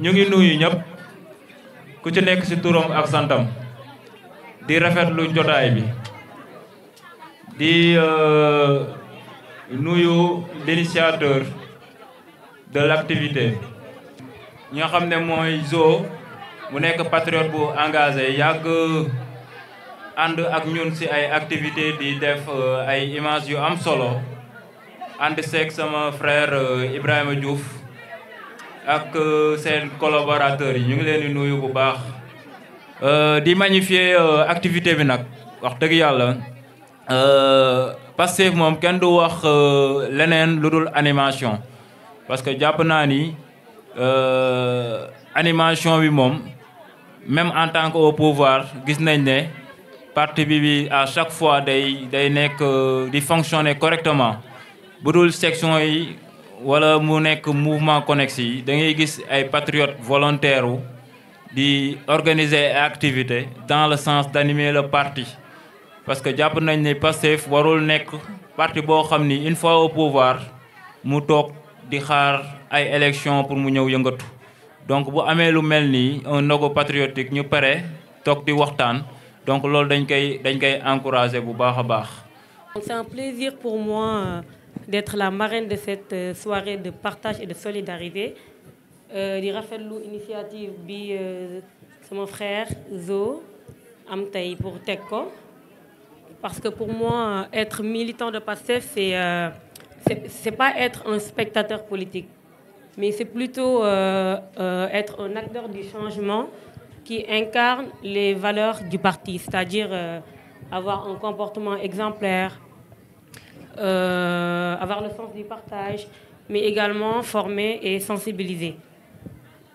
ñu ngi nuyu ñëpp ku ci nekk ci turam ak santam di rafetlu jotaay bi di nuyu l'initiateur de l'activité ñi nga xam ne mooy Zo mu nekk patriote bu engagé yàgg ànd ak ñun ci ay activité di def ay images yu am solo ànd seeg sama frère Ibrahima Diouf ak seen collaborateurs yi ñu ngi leen di nuyu bu baax di magnifier activité bi nag wax dëgg yàlla Pastef moom kenn du wax leneen lu dul animation parce que jàpp naa ni animation bi moom même en tant que au pouvoir gis nañ ne parti bi à chaque fois day nekk di fonctionner correctement bu dul section yi wala mu nekk mouvement connexe yi da ngay gis ay patriotes volontaires di organiser ay activités dans le sens d'animer le parti parce que jàpp nañ ne Pastef warul nekk parti boo xam ni une fois au pouvoir mu toog di xaar ay élections pour mu ñëw yëngatu donc bu amee lu mel nii un logo patriotique ñu pare toog di waxtaan donc loolu dañ koy encourager bu baax a baax. C'est un plaisir pour moi d'être la marraine de cette soirée de partage et de solidarité di rafetlu initiative bi sama frère Zo am tey pour teg ko parce que pour moi être militant de Pastef c'est pas être un spectateur politique mais c'est plutôt être un acteur du changement qui incarne les valeurs du parti, c'est-à-dire avoir un comportement exemplaire, avoir le sens du partage, mais également former et sensibiliser.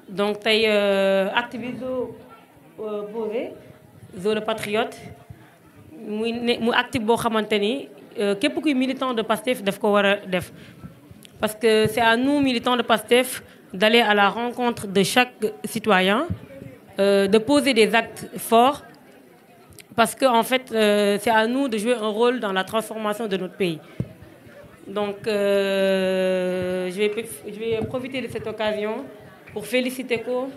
Donc tey acte bi Zo posé Zo le patriote mu acte boo xamante ni képp kuy militant de Pastef daf ko war a def parce que c'est à nous militants de Pastef d'aller à la rencontre de chaque citoyen, de poser des actes forts parce que en fait c'est à nous de jouer un rôle dans la transformation de notre pays. Donc je vais profiter de cette occasion pour féliciter ko,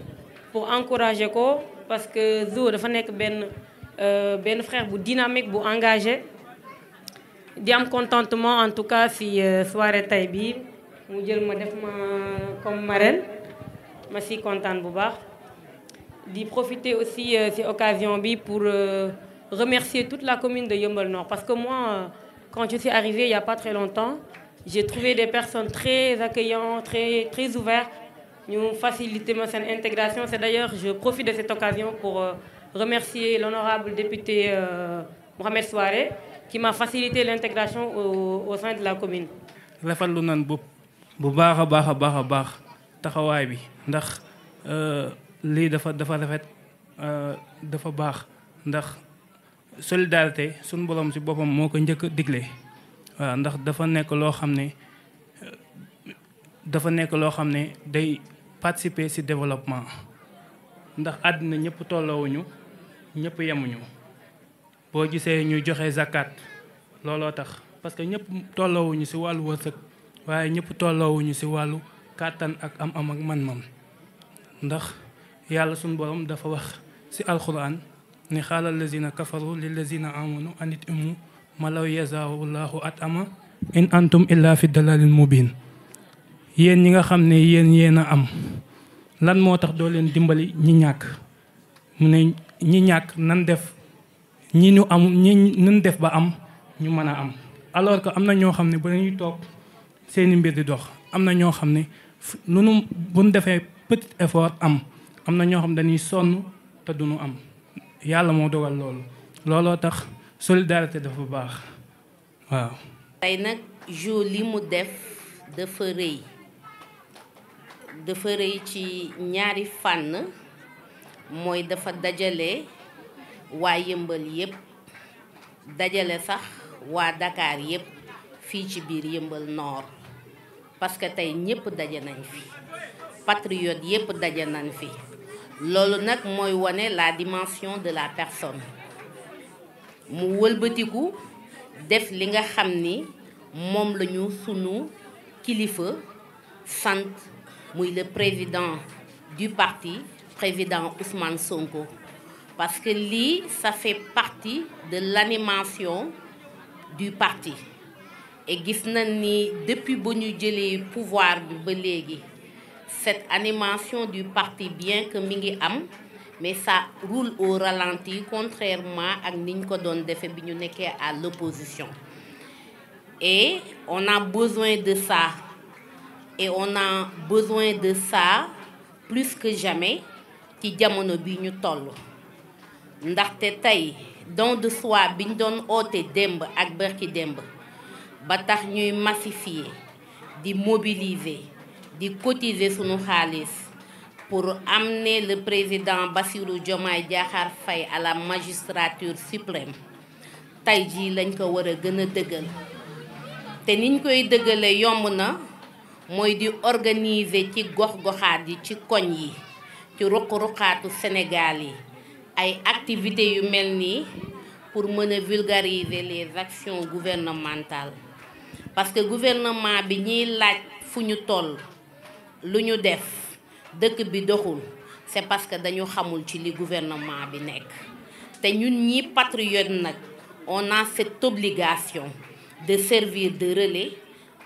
pour encourager ko parce que Zo dafa nekk benn frère bu dynamique bu engagé di am contentement en tout cas si soirée tay bi mu jël ma def ma comme marraine ma si kontaan bu baax di profiter aussi ci occasion bi pour remercier toute la commune de Yeumbeul Nord parce que moi quand je suis arrivée il y a pas très longtemps j'ai trouvé des personnes très accueillantes très ouvertes ñu faciliter ma seen intégration. C'est d'ailleurs je profite de cette occasion pour remercier l'honorable député Mohamed Souaré qui m'a facilité l'intégration au sein de la commune. rafetlu nan bu baax a baax taxawaay bi ndax lii dafa rafet dafa baax ndax solidarité suñu borom ci boppam moo ko njëkk a digle waaw ndax dafa nekk loo xam ne day participer ci développement ndax àddina ñëpp tolloowuñu ñëpp yemuñu boo gisee ñu joxe zakat looloo tax parce que ñëpp tolloowuñu ci wàllu wërsëg waaye ñëpp tolloowuñu ci wàllu kàttan ak am ak man-man ndax yàlla suñu borom dafa wax ci alxuraan ni xaala lazina kafaru lil lazina amanu anit imu malaw yazawullahu at ama in antum illa fi dalalin mubin yéen ñi nga xam ne yéen a am lan moo tax doo leen dimbali ñi ñàkk mu ne ñi ñàkk nan def nan def ba am ñu mën a am alors que am na ñoo xam ne ba dañuy toog seeni mbir di dox am na ñoo xam ne buñ defee petit effort am na ñoo xam ne dañuy sonn te duñu am yàlla moo dogal looloo tax solidarité dafa baax waaw. tey nag Jo li mu def dafa rëy ci ñaari fànn mooy dafa dajale waa Yeumbeul yépp dajale sax waa Dakar yépp fii ci biir Yeumbeul Nord parce que tey ñépp daje nañ fi patriote yépp daje nañ fi loolu nag mooy wane la dimension de la personne mu wëlbatiku def li nga xam ni moom lañu sunu kilifa sant muy le président du parti président Ousmane Sonko. Parce que ça fait partie de l'animation du parti. Et gis nañ ni depuis que ñu jëlee pouvoir bi ba léegi cette animation du parti bien que mi ngi am mais ça roule au ralenti contrairement ak niñ ko doon defee bi ñu nekkee à l'opposition. Et on a besoin de ça. Et on a besoin de ça plus que jamais ci jamono bi ñu toll. Ndaxte tey don de soi bi ñu doon oote démb ak bërki démb ba tax ñuy massifier di mobiliser di cotiser sunu xaalis pour amener le président Bassirou Diomaye Diakhar Faye à la magistrature suprême tey jii lañ ko war a gën a dëggal te niñ koy dëggale yomb na mooy di organiser ci gox-goxaat yi ci koñ yi ci ruq-ruqaatu Sénégal yi ay activités yu mel nii pour mën a vulgariser les actions gouvernementales parce que gouvernement bi ñiy laaj fu ñu toll lu ñu def dëkk bi doxul c'est parce que dañu xamul ci li gouvernement bi nekk te ñun ñi patriote nag on a cette obligation de servir de relais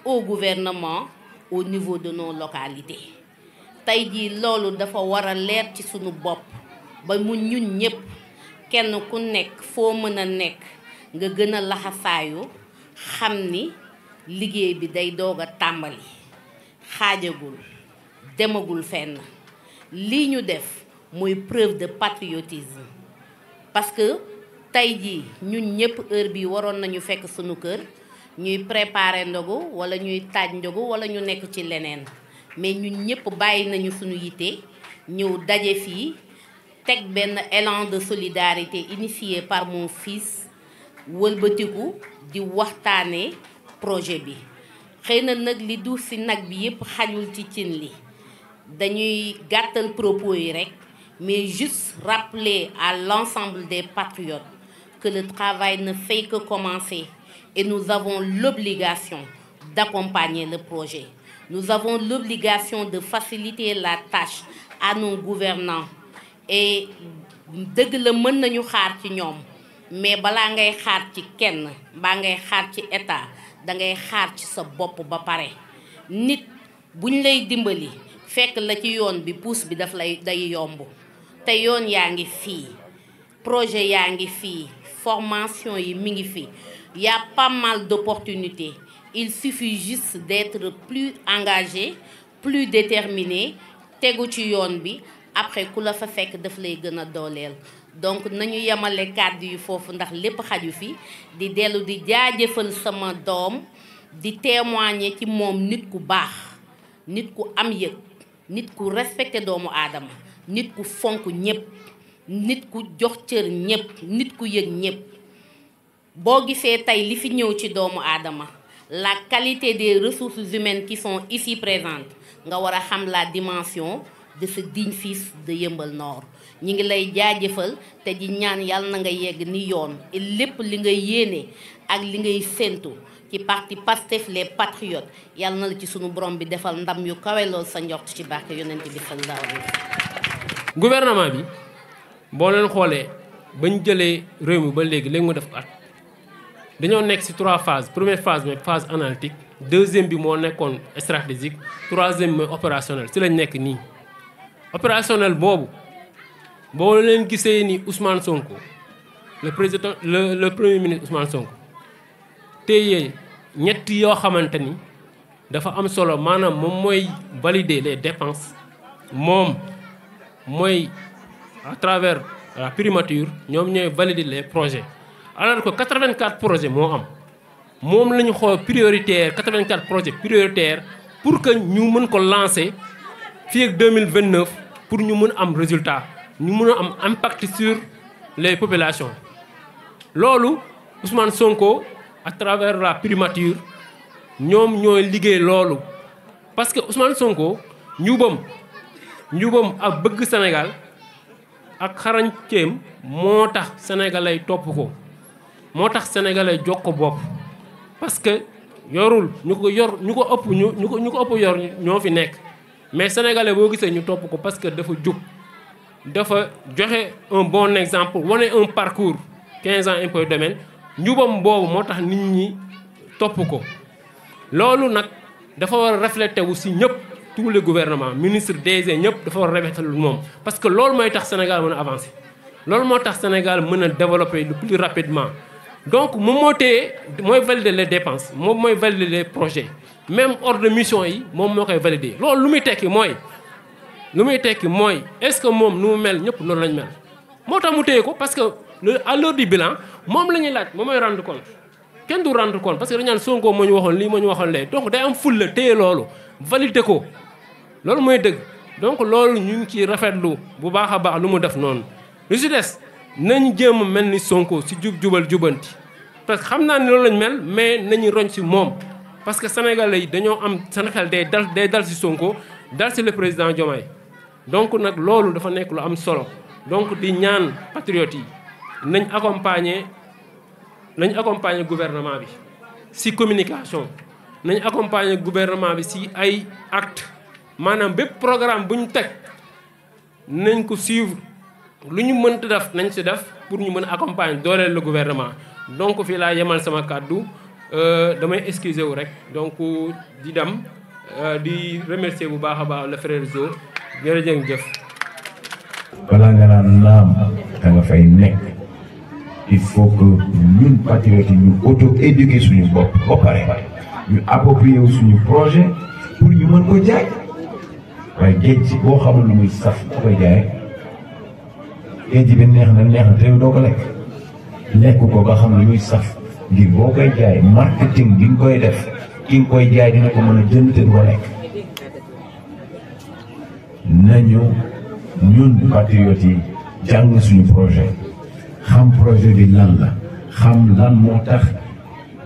au gouvernement au niveau de nos localités tey jii loolu dafa war a leer ci sunu bopp ba mu ñun ñëpp kenn ku nekk foo mën a nekk nga gën a laxasaayu xam ni liggéey bi day doog a tàmbali xaajagul demagul fenn lii ñu def mooy preuve de patriotisme parce que tey jii ñun ñëpp heure bi waroon nañu fekk sunu kër ñuy préparer ndogu wala ñuy taaj ndogu wala ñu nekk ci leneen mais ñun ñëpp bàyyi nañu sunu yitte ñëw daje fii teg benn élan de solidarité initié par mon fils wëlbatiku di waxtaane projet bi xëy na nag li duuf ci nag bi yépp xajul ci cin li dañuy gàttal propos yi rekk mais juste rappeler à l'ensemble des patriotes que le travail ne fait que commencer et nous avons l'obligation d'accompagner le projet. Nous avons l'obligation de faciliter la tâche à nos gouvernants et dëgg la mën nañu xaar ci ñoom mais balaa ngay xaar ci kenn baa ngay xaar ci état dangay xaar ci sa bopp ba pare nit buñ lay dimbali fekk la ci yoon bi puus bi daf lay day yomb te yoon yaa ngi fii projet yaa ngi fii formation yi mi ngi fii y a pas mal d'opportunités il suffit juste d'être plus engagé plus déterminé tegu ci yoon bi après ku la fa fekk daf lay gën a dooleel donc nañu yemale kàddu yu foofu ndax lépp xaju fi di dellu di jaajëfal sama doom di témoigner ci moom nit ku baax nit ku am yëg nit ku respecté doomu aadama nit ku fonk ñépp nit ku jox cër ñépp nit ku yëg ñépp boo gisee tey li fi ñëw ci doomu aadama la qualité des ressources humaines qui sont ici présentes nga war a xam la dimension de ce digne fils de Yeumbeul Nord ñi ngi lay jaajëfal te di ñaan yàlla na nga yegg ni yoon et lépp li ngay yéene ak li ngay séentu ci parti Pastef les patriotes yàlla na la ci sunu borom bi defal ndam yu kawe lool sa njort ci barke yonent bi sallallahu alayhi wa sallam. Gouvernement bi boo leen xoolee bañ jëlee réew mi ba léegi mu def at dañoo nekk ci 3 phases première phase mooy phase analytique deuxième bi moo nekkoon stratégique troisième mooy opérationnel ci lañ nekk nii. opérationnel boobu boo leen gisee ni Ousmane Sonko le président le premier ministre Ousmane Sonko téye ñett yoo xamante ni dafa am solo maanaam moom mooy valider les dépenses moom mooy à travers la primature ñoom ñooy valider les projets alors que 84 projets moo am moom la ñu xool prioritaire 84 projets prioritaires pour que ñu mën ko lancer fii ak 2029 pour ñu mën am résultat ñu mën a am impact sur les populations loolu Ousmane Sonko à travers la primature ñoom ñooy liggéey loolu parce que Ousmane Sonko njubam ak bëgg Sénégal ak xarañteem moo tax sénégalais topp ko moo tax sénégalais jox ko bopp parce que yorul ñu ko ëpp yor ñoo fi nekk mais sénégalais boo gisee ñu topp ko parce que dafa jub dafa joxe un bon exemple wane un parcours 15 ans impôt domaine njubam boobu moo tax nit ñi topp ko loolu nag dafa war a refléter wu si ñëpp tous les gouvernements ministre DG ñëpp dafa war a refléter lu moom parce que loolu mooy tax Sénégal mën a avancer loolu moo tax Sénégal mën a développer le plus rapidement donc moom moo téye mooy valider les dépenses moom mooy valider les projets même ordre de mission yi moom moo koy valider loolu lu muy tekki mooy est-ce que moom nu mu mel ñëpp noonu lañ mel moo tax mu téye ko parce que à l'heure du bilan moom la ñuy laaj moom mooy rendre compte kenn du rendre compte parce que dañu naan Sonko moo ñu waxoon lii moo ñu waxoon lee donc day am fulla téye loolu valider ko loolu mooy dëgg donc loolu ñu ngi ciy rafetlu bu baax a baax lu mu def noonu lu si des nañ jéem a mel ni Sonko si jubal jubanti parce que xam naa ne loolu lañ mel mais nañu roñ si moom parce que sénégalais yi dañoo am seen xel day dal si Sonko dal si le président Diomaye donc nag loolu dafa nekk lu am solo donc di ñaan patriotes yi nañ accompagner gouvernement bi si communication nañ accompagner gouvernement bi si ay actes maanaam bépp programme bu ñu teg nañ ko suivre lu ñu mënta def nañ si def pour ñu mën a accompagner dooleel le gouvernement donc fii laa yemal sama kàddu damay excuser wu rek donc di dem di remercier bu baax a baax le frère Zo jërëjëf. balaa nga naan naam da nga fay nekk il faut que ñun patriotes yi ñu auto-éduquer suñu bopp ba pare ñu approprier wu suñu projet pour ñu mën ko jaay waaye géej ci boo xamul lu muy saf da koy jaay géej bi neex na te doo ko lekk ko ba xam lu muy saf ngir boo koy jaay marketing bi nga koy def ki nga koy jaay dina ko mën a jënd te du ko lekk. nañu ñun patriotes yi jàng suñu projet xam projet bi lan la xam lan moo tax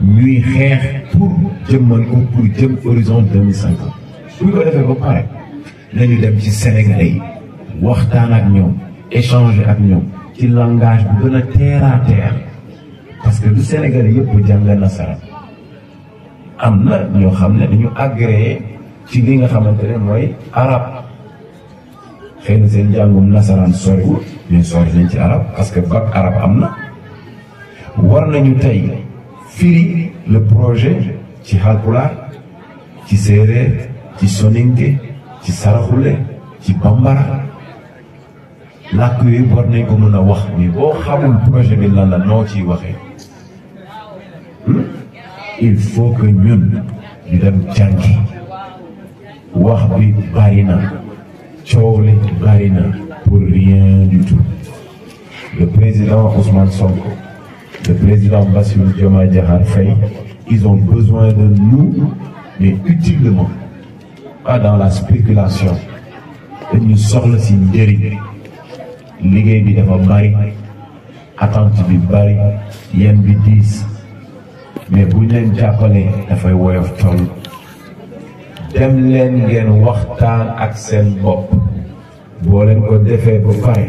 ñuy xeex pour jëmmal ko pour jëm horizon 2050 bu ñu ko defee ba pare nañu dem ci Sénégalais yi waxtaan ak ñoom échanger ak ñoom ci langage bu gën a terre à terre parce que du Sénégalais yëpp jàng nasaraan am na ñoo xam ne dañu agréé ci li nga xamante ne mooy arabe xëy na seen njàngum nasaraan soriwul bien sori nañ ci arab parce que bac arabe am na war nañu tey firi le projet ci Haalpulaar ci séeréer ci soninke ci saraxule ci bambara làkk yooyu war nañ ko mën a wax ni boo xamul projet bi lan la noo ciy waxee il faut que ñun ñu dem jàngi wax bi bari na coow li bari na pour rien du tout. Le président Ousmane Sonko, le président Bassirou Diomaye Diakhar Faye, ils ont besoin de nous, mais utilement, pas dans la spéculation. dañu soxla si njëriñ liggéey bi dafa bari attente bi bari yéen bi diis mais buñ leen jàppalee dafay woyof toll. dem leen ngeen waxtaan ak seen bopp boo leen ko defee ba pare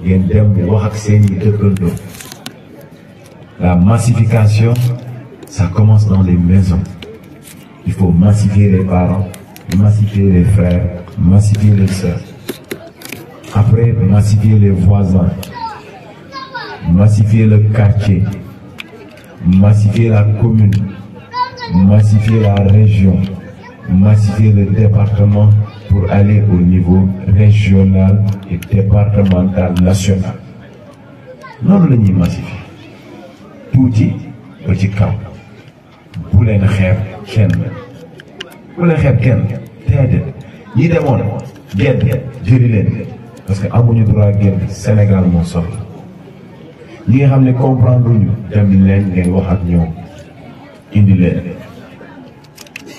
ngeen dem wax ak seen i dëkkandoo. La massification ça commence dans les maisons. Il faut massifier les parents, massifier les frères, massifier les sœurs. Après massifier les voisins, massifier le quartier, massifier la commune, massifier la région, massifier le département pour aller au niveau régional et départemental national. noonu la ñuy massifier tuuti ba ci kaw bu leen xeeb kenn déedéet ñi demoon gedd jëli leen parce que amuñu droit gedd Sénégal moo soxla ñi nga xam ne comprendre ñu dem leen ngeen wax ak ñoom indi leen.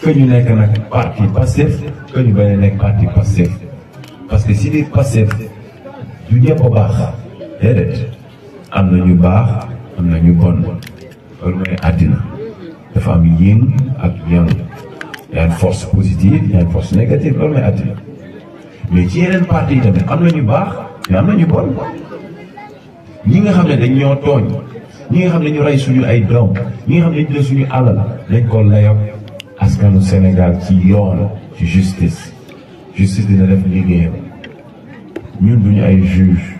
que ñu nekk nag parti Pastef que ñu bañ a nekk parti Pastef parce que si biir Pastef du ñëpp a baax déedéet am na ñu baax am na ñu bon loolu mooy àddina dafa am yin ak yang y a une force positive y a une force négative loolu mooy àddina mais ci yeneen parti yi tamit am na ñu baax mais am na ñu bon ñi nga xam ne dañ ñoo tooñ ñi nga xam ne ñu rey suñu ay doom ñi nga xam ne ñu jël suñu alal dañ ko layoo askanu Sénégal ci yoon ci justice justice dina def liggéeyam ñun duñu ay juge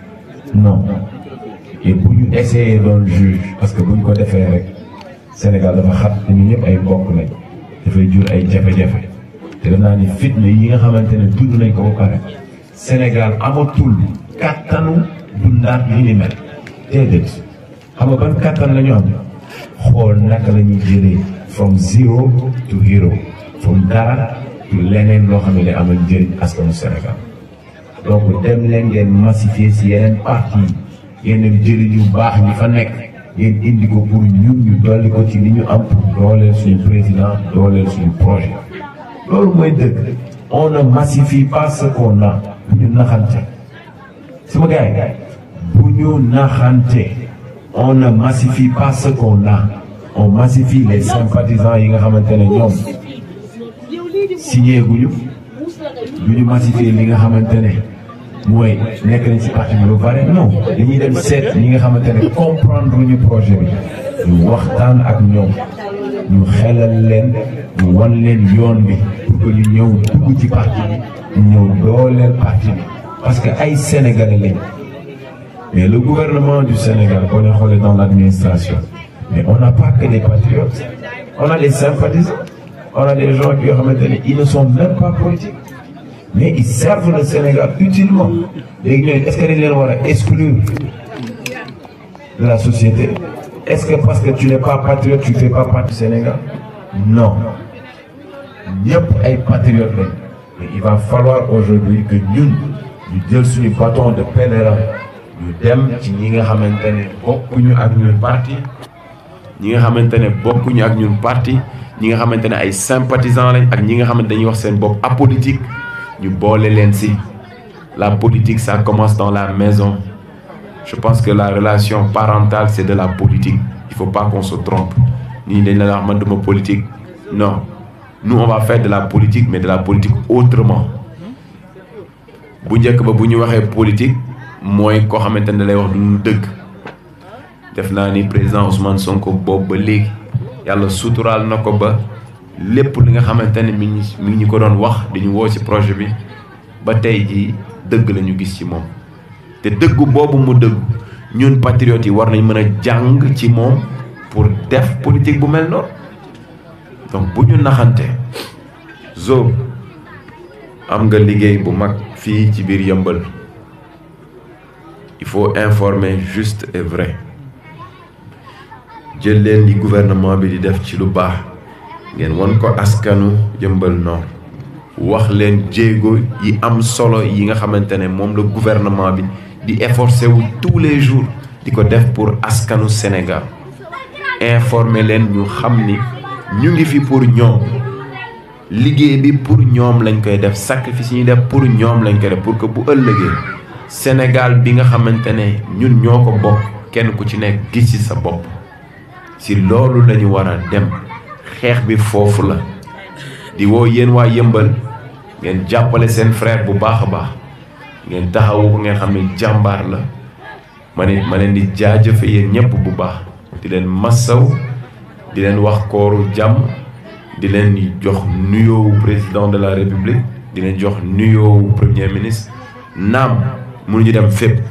non et bu ñu essayer doon juge parce que buñ ko defee rek Sénégal dafa xat te ñun ñëpp ay mbokk lañ dafay jur ay jafe-jafe te danaa ni fitna yi nga xamante ne dund nañ ko ba pare Sénégal amatul kattanu dundaat li ni mel déedéet xam nga ban kattan la ñu am xool naka la ñuy jëlee from zero to hero from dara to leneen loo xam ne day amal njëriñ askanu Sénégal donc dem leen ngeen massifier si yeneen parti yi yeneen jëriñ yu baax ñi fa nekk ngeen indi ko pour ñun ñu dolli ko ci li ñu am pour dooleel suñu président dooleel suñu projet loolu mooy dëgg on ne massifie pas ce qu'on a bu ñu naxante sama gars yi bu ñu naxante on ne massifie pas ce qu'on a on massifie les sympathisants yi nga xamante ne ñoom signé guñu du ñu massifier li nga xamante ne mooy nekk nañ ci parti bi ba pare non dañuy dem seet ñi nga xamante ne comprendre ñu projet bi ñu waxtaan ak ñoom ñu xelal leen ñu wan leen yoon bi pour que ñu ñëw dugg ci parti bi ñu ñëw dooleel parti bi parce que ay Sénégalais lañ mais le gouvernement du Sénégal boo leen xoolee dans l'administration mais on n'a pas que des patriotes on a des sympathisants on a des gens qui yoo xamante ne ils ne sont même pas politiques mais ils servent le Sénégal utilement léegi ñooñu est-ce que dañ leen war a exclure de la société est-ce que parce que tu n'es pas patriote tu fais pas partie du Sénégal non ñëpp ay patriotes lañ mais il va falloir aujourd'hui que ñun ñu jël suñu bâton de pèlerin ñu dem ci ñi nga xamante ne bokkuñu ak ñun parti ñi nga xamante ne bokkuñu ak ñun parti ñi nga xamante ne ay sympathisants lañ ak ñi nga xamante dañuy wax seen bopp apolitique ñu boole leen ci la politique ça commence dans la maison je pense que la relation parentale c'est de la politique il faut pas qu'on se trompe nii dañ la wax man duma politique non nous on va faire de la politique mais de la politique autrement bu njëkk ba bu ñu waxee politique mooy koo xamante ne lay wax du dëgg def naa ni président Ousmane Sonko boobu ba léegi yàlla suturaal na ko ba lépp li nga xamante ne mi ngi ñu ko doon wax dañu woo ci projet bi ba tey jii dëgg la ñu gis ci moom te dëggu boobu mu dëgg ñun patriotes yi war nañ mën a jàng ci moom pour def politique bu mel noonu donc bu ñu naxante Zo am nga liggéey bu mag fii ci biir Yeumbeul il faut informer juste et vrai jël leen li gouvernement bi di def ci lu baax ngeen won ko askanu Yeumbeul Nord wax leen jéego yi am solo yi nga xamante ne moom la gouvernement bi di efforcer wu tous les jours di ko def pour askanu Sénégal informer leen ñu xam ni ñu ngi fi pour ñoom liggéey bi pour ñoom lañ koy def sacrifice yi ñuy def pour ñoom lañ koy def pour que bu ëllëgee Sénégal bi nga xamante ne ñun ñoo ko bokk kenn ku ci nekk gis ci sa bopp si loolu lañu war a dem xeex bi foofu la di woo yéen waa Yeumbeul ngeen jàppale seen frère bu baax a baax ngeen taxawu ko ngeen xam ne jàmbaar la ma leen di jaajëfe yéen ñëpp bu baax di leen massaw di leen wax kooru jàmm di leen jox nuyoowu président de la république di leen jox nuyoowu premier ministre naam mënuñu dem fépp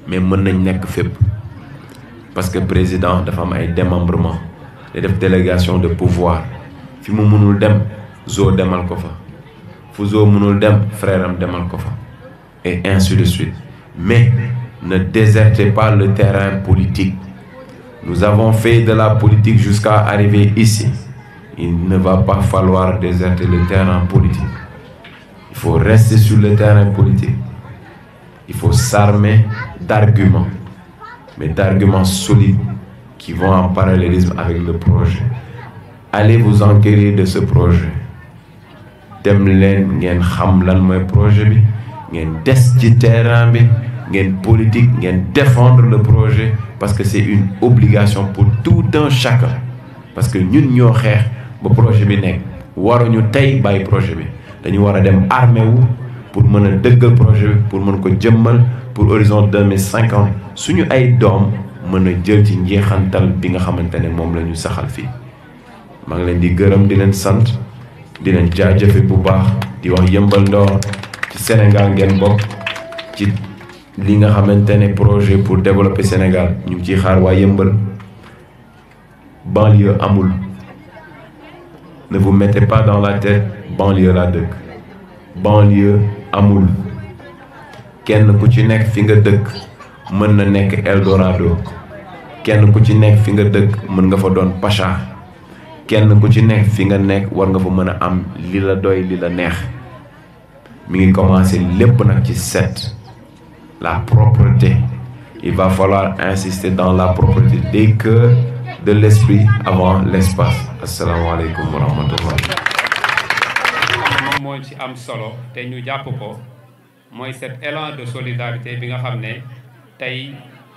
mais mën nañ nekk fépp parce que président dafa am ay démembrement day def délégation de pouvoir fi mu mënul dem Zo demal ko fa fu Zo mënul dem frère am demal ko fa et ainsi de suite mais ne désertez pas le terrain politique nous avons fait de la politique jusqu'à arriver ici il ne va pas falloir déserter le terrain politique il faut rester sur le terrain politique il faut s'armer d'arguments mais d'arguments solides qui vont en parallélisme avec le projet allez vous enquérir de ce projet dem leen ngeen xam lan mooy projet bi ngeen des ci terrain bi ngeen politique ngeen défendre le projet parce que c'est une obligation pour tout un chacun parce que ñun ñoo xeex ba projet bi nekk waruñu tey bàyyi projet bi dañu war a dem armé wu pour mën a dëggal projet bi pour mën ko jëmmal pour horizon 2050 suñu ay doom mën a jël ci njeexantal bi nga xamante ne moom la ñu saxal fii maa ngi leen di gërëm di leen sant di leen jaajëfe bu baax di wax Yeumbeul Nord ci Sénégal ngeen bokk ci li nga xamante ne projet pour développer Sénégal ñu ngi ciy xaar waa Yeumbeul. Banlieue amul ne vous mettez pas dans la tête banlieue laa dëkk banlieue amul kenn ku ci nekk fi nga dëkk mën na nekk Eldorado kenn ku ci nekk fi nga dëkk mën nga fa doon Pacha kenn ku ci nekk fi nga nekk war nga fa mën a am li la doy li la neex mi ngi commencer lépp nag ci set la propreté il va falloir insister dans la propreté des cœurs de l'esprit avant l'espace asalaamaaleykum wa rahmatullah. moom moo ci am solo te ñu jàpp ko mooy cet élan de solidarité bi nga xam ne tey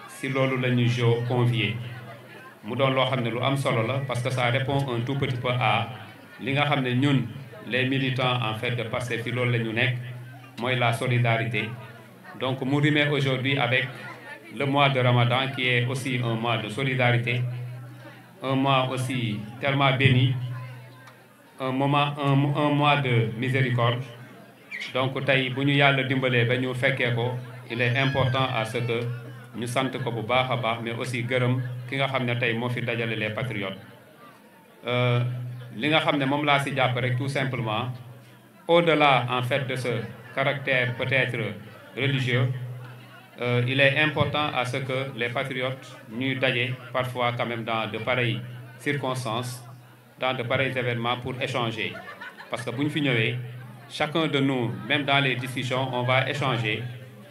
si loolu la ñu convier mu doon loo xam ne lu am solo la parce que ça répond un tout petit peu à li nga xam ne ñun les militants en fait de Pastef ci loolu la ñu nekk mooy la solidarité donc mu rimé aujourd'hui avec le mois de Ramadan qui est aussi un mois de solidarité. Un mois aussi tellement béni, un mois de miséricorde. Donc tey bu ñu yàlla dimbalee ba ñu fekkee ko il est important à ce que ñu sant ko bu baax a baax mais aussi gërëm ki nga xam ne tey moo fi dajale les patriotes. li nga xam ne moom laa si jàpp rek tout simplement au-delà en fait de ce caractère peut-être religieux. Il est important à ce que les patriotes ñuy daje parfois quand même dans de pareilles circonstances, dans de pareils événements pour échanger. Parce que bu ñu fi ñëwee chacun de nous, même dans les discussions, on va échanger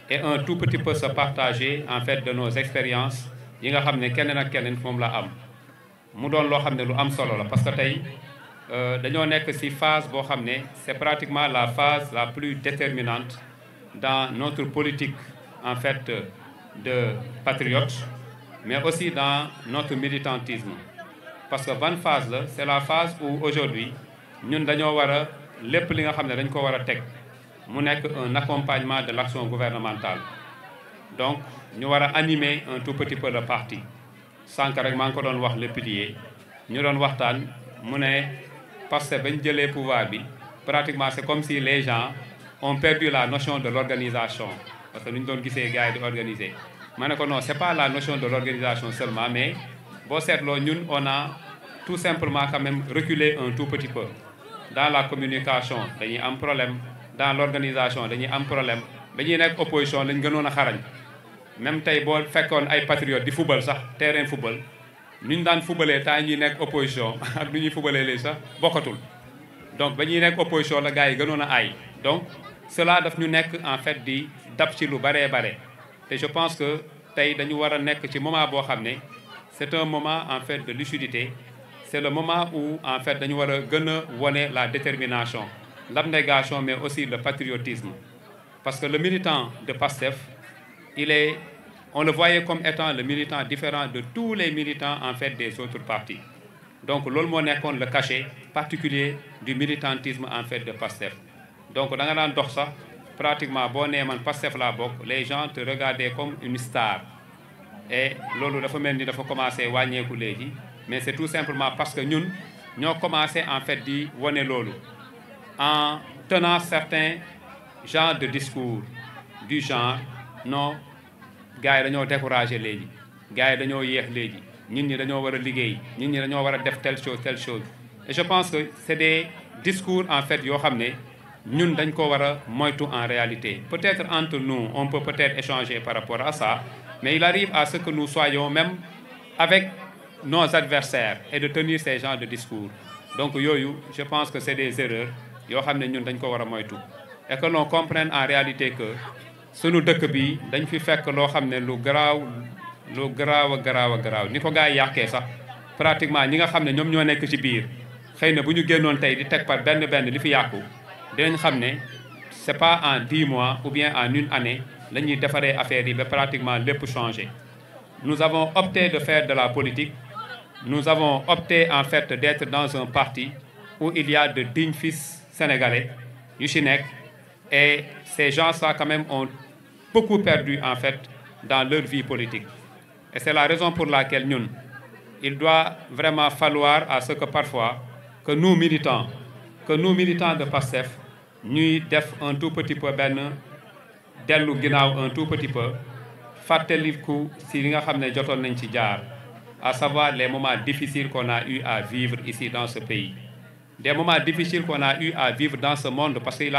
et un tout petit peu se partager en fait de nos expériences yi nga xam ne keneen ak keneen moom la am. mu doon loo xam ne lu am solo la parce que tey dañoo nekk ci phase boo xam ne c'est pratiquement la phase la plus déterminante dans notre politique. En fait de patriotes, mais aussi dans notre militantisme. Parce que ban phase la c'est la phase où aujourd'hui ñun dañoo war a lépp li nga xam ne dañ ko war a teg mu nekk un accompagnement de l'action gouvernementale. Donc ñu war a animer un tout petit peu le parti. Sànq rek maa ngi ko doon wax le pilier ñu doon waxtaan mu ne parce que bañ jëlee pouvoir bi pratiquement c'est comme si les gens ont perdu la notion de l'organisation. Parce que lu ñu doon gisee gars yi di organiser ma ne ko non c'est pas la notion de l'organisation seulement mais boo seetloo ñun on a tout simplement quand même reculé un tout petit peu dans la communication dañuy am problème dans l'organisation dañuy am problème ba ñuy nekk opposition lañ gënoon a xarañ même tey boo fekkoon ay patriotes di football sax terrain football ñu ñu daan footballee temps ñuy nekk opposition ak nu ñuy footballee léegi sax bokkatul donc ba ñuy nekk opposition la gars yi gënoon a aay donc cela daf ñu nekk en fait di dab ci lu baree bare te je pense que tey dañu war a nekk ci moment boo xam ne c'est un moment en fait de lucidité c'est le moment où en fait dañu war a gën a wone la détermination l'abnégation mais aussi le patriotisme parce que le militant de PASTEF on le voyait comme étant le militant différent de tous les militants en fait des autres partis donc loolu moo nekkoon le cachet particulier du militantisme en fait de PASTEF donc da nga daan dox sax pratiquement boo nee man Pastef laa bokk les gens te regardaient comme une star et loolu dafa mel ni dafa commencé wàññeeku léegi mais c'est tout simplement parce que ñun ñoo commencé en fait di wane loolu en tenant certains genres de discours du genre non gars yi dañoo découragé léegi gars yi dañoo yéex léegi nit ñi dañoo war a liggéey nit ñi dañoo war a def telle chose et je pense que c'est des discours en fait yoo xam ne ñun dañ ko war a moytu en réalité peut-être entre nous on peut peut-être échanger par rapport à ça mais il arrive à ce que nous soyons même avec nos adversaires et de tenir ces genres de discours donc yooyu je pense que c'est des erreurs yoo xam ne ñun dañ ko war a moytu et que l'on comprenne en réalité que sunu dëkk bi dañ fi fekk loo xam ne lu garaaw ni ko gars yi yàqee sax pratiquement ñi nga xam ne ñoom ñoo nekk ci biir xëy na bu ñu génnoon tey di teg par benn li fi yàqu dinañ xam ne c'est pas en 10 mois ou bien en une année la ñuy defaree affaire yi ba pratiquement lépp changé. Nous avons opté de faire de la politique, nous avons opté en fait d'être dans un parti où il y a de dignes fils sénégalais yu ci nekk et ces gens-là quand même ont beaucoup perdu en fait dans leur vie politique. Et c'est la raison pour laquelle il doit vraiment falloir à ce que parfois que nous militants que nous militants de PASTEF ñuy def un tout petit peu dellu ginnaaw un tout petit peu fàttaliku si li nga xam ne jotoon nañ ci jaar, à savoir les moments difficiles qu'on a eu à vivre ici dans ce pays. Des moments difficiles qu'on a eu à vivre dans ce monde parce qu'il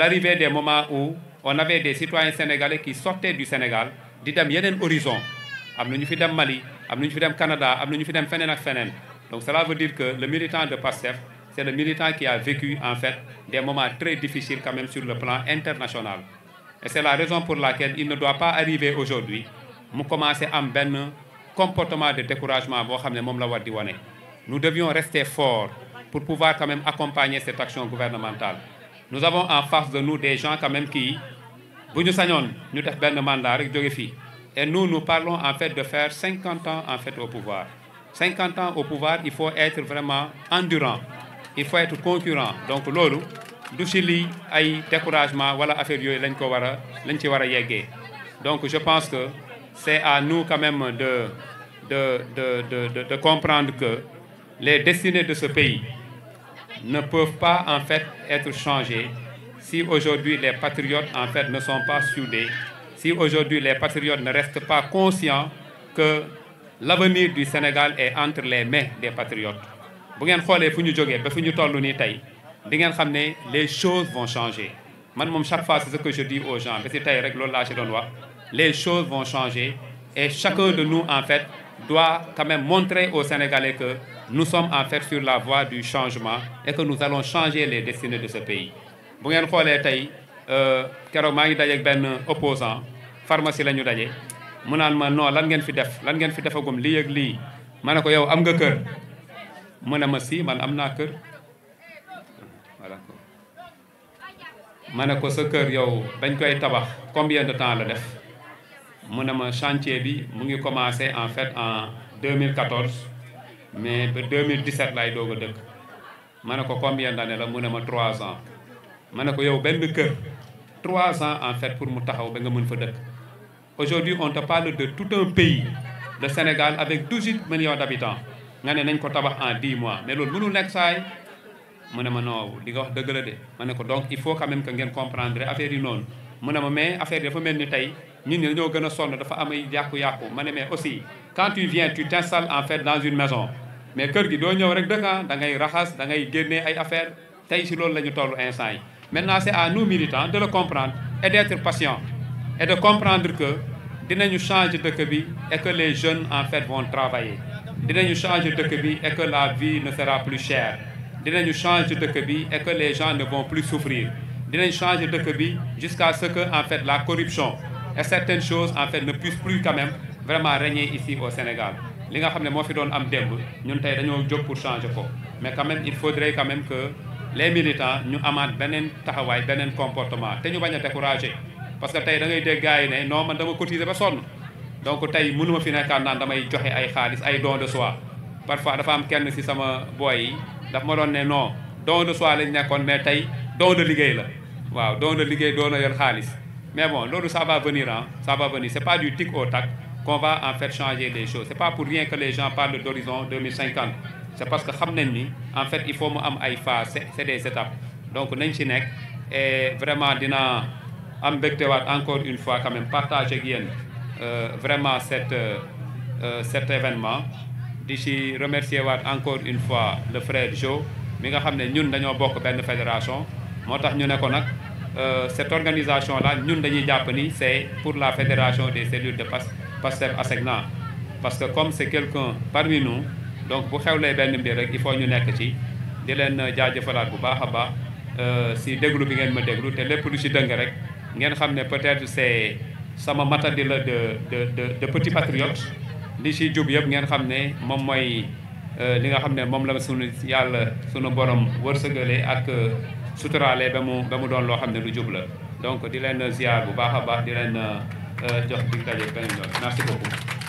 arrivait des moments où on avait des citoyens sénégalais qui sortaient du Sénégal di dem yeneen horizon. Am na ñu fi dem Mali, am na ñu fi dem Canada, am na ñu fi dem feneen ak feneen. Donc cela veut dire que le militant de PASTEF, c'est le militant qui a vécu en fait des moments très difficiles quand même sur le plan international. Et c'est la raison pour laquelle il ne doit pas arriver aujourd'hui mu commencer am benn comportement de découragement boo xam ne moom la war di wane. Nous devions rester forts pour pouvoir quand même accompagner cette action gouvernementale. Nous avons en face de nous des gens quand même qui bu ñu sañoon ñu def benn mandat rek jóge fii. Et nous parlons en fait de faire 50 ans en fait au pouvoir. 50 ans au pouvoir, il faut être vraiment endurant. Il faut être concurrent. Donc loolu du ci lii ay découragement wala affaire yooyu lañ ci war a yeggee. Donc je pense que c'est à nous quand même de comprendre que les destinées de ce pays ne peuvent pas en fait être changées si aujourd'hui les patriotes en fait ne sont pas soudés, si aujourd'hui les patriotes ne restent pas conscients que l'avenir du Sénégal est entre les mains des patriotes. Bu ngeen xoolee fu ñu jógee ba fu ñu toll nii tey di ngeen xam ne les choses vont changer. Man moom chaque fois c'est ce que je dis aux gens ba si tey rek loolu laa ci doon wax, les choses vont changer et chacun de nous en fait doit quand même montrer aux Sénégalais que nous sommes en fait sur la voie du changement et que nous allons changer les destinées de ce pays. Bu ngeen xoolee tey keroog maa ngi dajeeg benn opposant pharmacie la ñu daje mu naan ma non lan ngeen fi defagum lii ak lii ma ne ko yow am nga kër mu ne ma si man am naa kër voilà ma ne ko sa kër yow dañ koy tabax combien de temps la def mu ne ma chantier bi mu ngi commencé en fait en 2014 mais ba 2017 lay doog a dëkk ma ne ko combien d'années la mu ne ma 3 ans ma ne ko yow benn kër 3 ans en fait pour mu taxaw ba nga mën fa dëkk. Aujourd'hui on te parle de tout un pays, le Sénégal avec 18 millions d'habitants nga ne nañ ko tabax en 10 mois mais loolu mënul nekk saay mu ne ma non di nga wax dëgg la de ma ne ko donc il faut quand même que ngeen comprendre affaire yi noonu mu ne ma mais affaire yi dafa mel ni tey ñun ñi dañoo gën a sonn dafa am ay yàqu-yàqu ma ne mais aussi quand tu viens tu t'installes en fait dans une maison mais kër gi doo ñëw rek dëkk da ngay raxas da ngay génnee ay affaire tey si loolu la ñu toll instant yi. Maintenant c'est à nous militants de le comprendre et d'être patients et de comprendre que dinañu changer dëkk bi et que les jeunes en fait vont travailler dinañu changer dëkk bi et que la vie ne sera plus chère dinañu changer dëkk bi et que les gens ne vont plus souffrir dinañu changer dëkk bi jusqu'à ce que en fait la corruption et certaines choses en fait ne puissent plus quand même vraiment régner ici au Sénégal. Li nga xam ne moo fi doon am démb ñun tey dañoo jóg pour changer ko mais quand même il faudrait quand même que les militants ñu amaat beneen taxawaay beneen comportement te ñu bañ a décourager. Parce que tey da ngay dégg gars yi ne non man dama cotiser ba sonn donc tey mënuma fi nekkaan naan damay joxe ay xaalis ay don de soi parfois dafa am kenn ci sama boy yi daf ma doon ne non don de soi lañ nekkoon mais tey don de liggéey la waaw don de liggéey doon na yor xaalis mais bon loolu ça va venir ça va venir c'est pas du tic au tac qu'on va en fait changer les choses c'est pas pour rien que les gens parlent d'horizon 2050 c'est parce que xam nañ ni en fait il faut mu am ay phases c'est des étapes donc nañ ci nekk et vraiment dina am mbégte waat encore une fois quand même partager ak yéen vraiment cet événement di ci remercier waat encore une fois le frère Jo mi nga xam ne ñun dañoo bokk benn fédération moo tax ñu ne ko nag cette organisation là ñun dañuy jàpp ni c'est pour la fédération des cellules de PASTEF ASECNA parce que comme c'est quelqu'un parmi nous donc bu xewlee benn mbir rek il faut ñu nekk ci di leen jaajëfalaat bu baax a baax si déglu bi ngeen ma déglu te lépp lu ci dëng rek ngeen xam ne peut-être c'est sama matadi la de petit patriote li ci jub yëpp ngeen xam ne moom mooy li nga xam ne moom la sunu borom wërsëgale ak suturaale ba mu doon loo xam ne lu jub la donc di leen ziar bu baax a baax di leen jox dig daje beneen yoon merci beaucoup